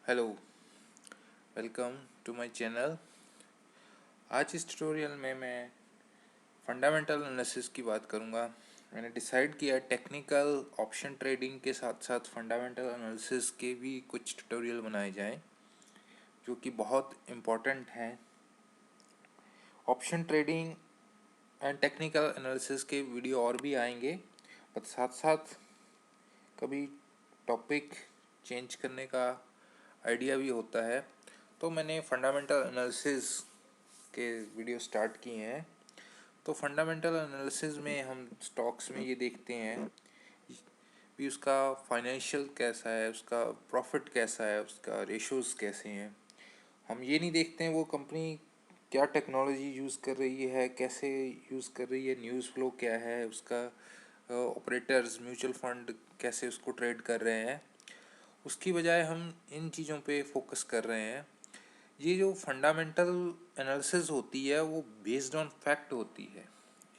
Hello, welcome to my channel. आज इस tutorial में मैं फंडामेंटल एनालिसिस की बात करूंगा। मैंने डिसाइड किया टेक्निकल ऑप्शन ट्रेडिंग के साथ साथ फंडामेंटल एनालिसिस के भी कुछ ट्यूटोरियल बनाए जाएं जो कि बहुत इम्पोर्टेंट हैं। Option trading and technical analysis के वीडियो और भी आएंगे, पर साथ साथ कभी टॉपिक चेंज करने का आइडिया भी होता है, तो मैंने फंडामेंटल एनालिसिस के वीडियो स्टार्ट किए हैं। तो फंडामेंटल एनालिसिस में हम स्टॉक्स में ये देखते हैं कि उसका फाइनेंशियल कैसा है, उसका प्रॉफिट कैसा है, उसका रेशोज़ कैसे हैं। हम ये नहीं देखते हैं वो कंपनी क्या टेक्नोलॉजी यूज़ कर रही है, कैसे यूज़ कर रही है, न्यूज़ फ्लो क्या है, उसका ऑपरेटर्स म्यूचुअल फंड कैसे उसको ट्रेड कर रहे हैं। उसकी बजाय हम इन चीज़ों पे फोकस कर रहे हैं। ये जो फंडामेंटल एनालिसिस होती है वो बेस्ड ऑन फैक्ट होती है,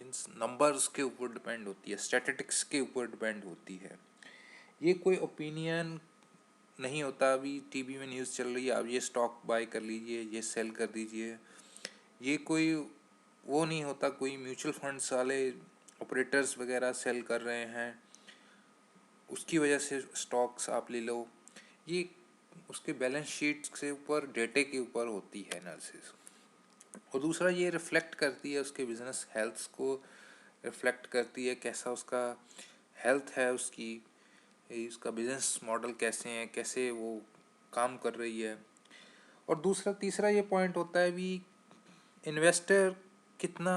इन नंबर्स के ऊपर डिपेंड होती है, स्टैटिस्टिक्स के ऊपर डिपेंड होती है। ये कोई ओपिनियन नहीं होता। अभी टीवी में न्यूज़ चल रही है, आप ये स्टॉक बाय कर लीजिए, ये सेल कर दीजिए। ये कोई वो नहीं होता कोई म्यूचुअल फंड्स वाले ऑपरेटर्स वगैरह सेल कर रहे हैं उसकी वजह से स्टॉक्स आप ले लो। ये उसके बैलेंस शीट से ऊपर डेटे के ऊपर होती है एनालिसिस। और दूसरा ये रिफ्लेक्ट करती है उसके बिजनेस हेल्थ को, रिफ्लेक्ट करती है कैसा उसका हेल्थ है, उसका बिजनेस मॉडल कैसे है, कैसे वो काम कर रही है। और दूसरा तीसरा ये पॉइंट होता है भी इन्वेस्टर कितना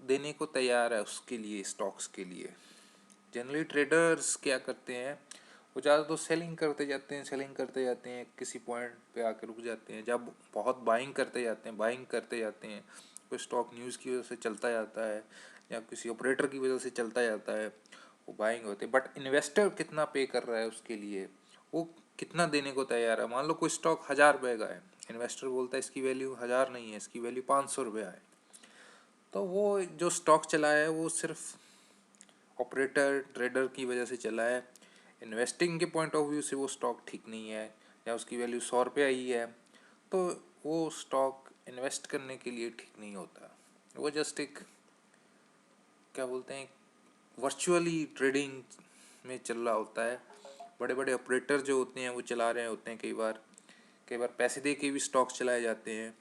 देने को तैयार है उसके लिए, स्टॉक्स के लिए। जनरली ट्रेडर्स क्या करते हैं, वो ज़्यादा तो सेलिंग करते जाते हैं, सेलिंग करते जाते हैं, किसी पॉइंट पे आकर रुक जाते हैं। जब बहुत बाइंग करते जाते हैं, बाइंग करते जाते हैं, कोई स्टॉक न्यूज़ की वजह से चलता जाता है या किसी ऑपरेटर की वजह से चलता जाता है, वो बाइंग होते हैं। बट इन्वेस्टर कितना पे कर रहा है उसके लिए, वो कितना देने को तैयार है। मान लो कोई स्टॉक 1000 रुपये का है, इन्वेस्टर बोलता है इसकी वैल्यू 1000 नहीं है, इसकी वैल्यू 500 रुपया है। तो वो जो स्टॉक चला है वो सिर्फ ऑपरेटर ट्रेडर की वजह से चला है। इन्वेस्टिंग के पॉइंट ऑफ व्यू से वो स्टॉक ठीक नहीं है, या उसकी वैल्यू 100 रुपया ही है, तो वो स्टॉक इन्वेस्ट करने के लिए ठीक नहीं होता। वो जस्ट एक क्या बोलते हैं, वर्चुअली ट्रेडिंग में चल रहा होता है। बड़े बड़े ऑपरेटर जो होते हैं वो चला रहे होते हैं, कई बार पैसे दे के भी स्टॉक चलाए जाते हैं।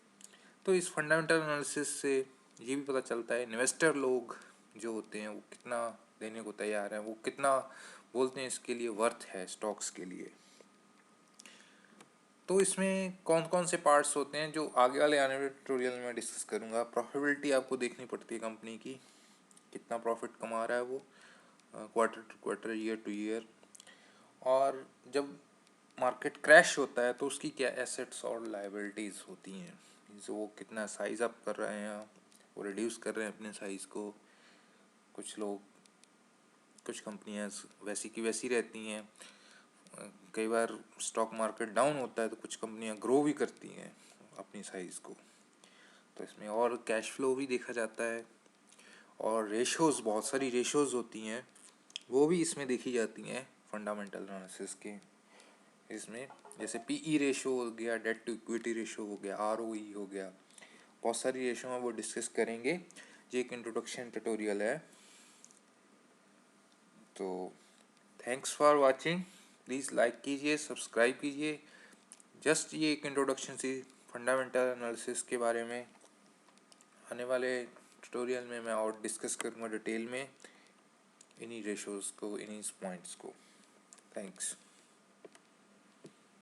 तो इस फंडामेंटल एनालिसिस से ये भी पता चलता है इन्वेस्टर लोग जो होते हैं वो कितना देने को तैयार है, वो कितना बोलते हैं इसके लिए वर्थ है स्टॉक्स के लिए। तो इसमें कौन कौन से पार्ट्स होते हैं जो आगे वाले आने वाले ट्यूटोरियल में डिस्कस करूँगा। प्रॉफिटेबिलिटी आपको देखनी पड़ती है कंपनी की, कितना प्रॉफिट कमा रहा है वो quarter to quarter, year to year. और जब मार्केट क्रैश होता है तो उसकी क्या एसेट्स और लायबिलिटीज़ होती हैं, मीन्स वो कितना साइज़ अप कर रहे हैं, वो रिड्यूस कर रहे हैं अपने साइज़ को। कुछ लोग, कुछ कंपनियां वैसी की वैसी रहती हैं। कई बार स्टॉक मार्केट डाउन होता है तो कुछ कंपनियां ग्रो भी करती हैं अपनी साइज़ को। तो इसमें और कैश फ्लो भी देखा जाता है, और रेशोज़, बहुत सारी रेशोज़ होती हैं वो भी इसमें देखी जाती हैं फंडामेंटल एनालिसिस के इसमें। जैसे पीई रेशो हो गया, डेट टू इक्विटी रेशो हो गया, आरओई हो गया, बहुत सारी रेशो में वो डिस्कस करेंगे। ये एक इंट्रोडक्शन ट्यूटोरियल है। तो thanks for watching, please like कीजिए, सब्सक्राइब कीजिए। जस्ट ये एक इंट्रोडक्शन थी फंडामेंटल एनालिसिस के बारे में। आने वाले ट्यूटोरियल में मैं और डिस्कस करूँगा डिटेल में इन्हीं रेशोज़ को, इन्हीं पॉइंट्स को। थैंक्स।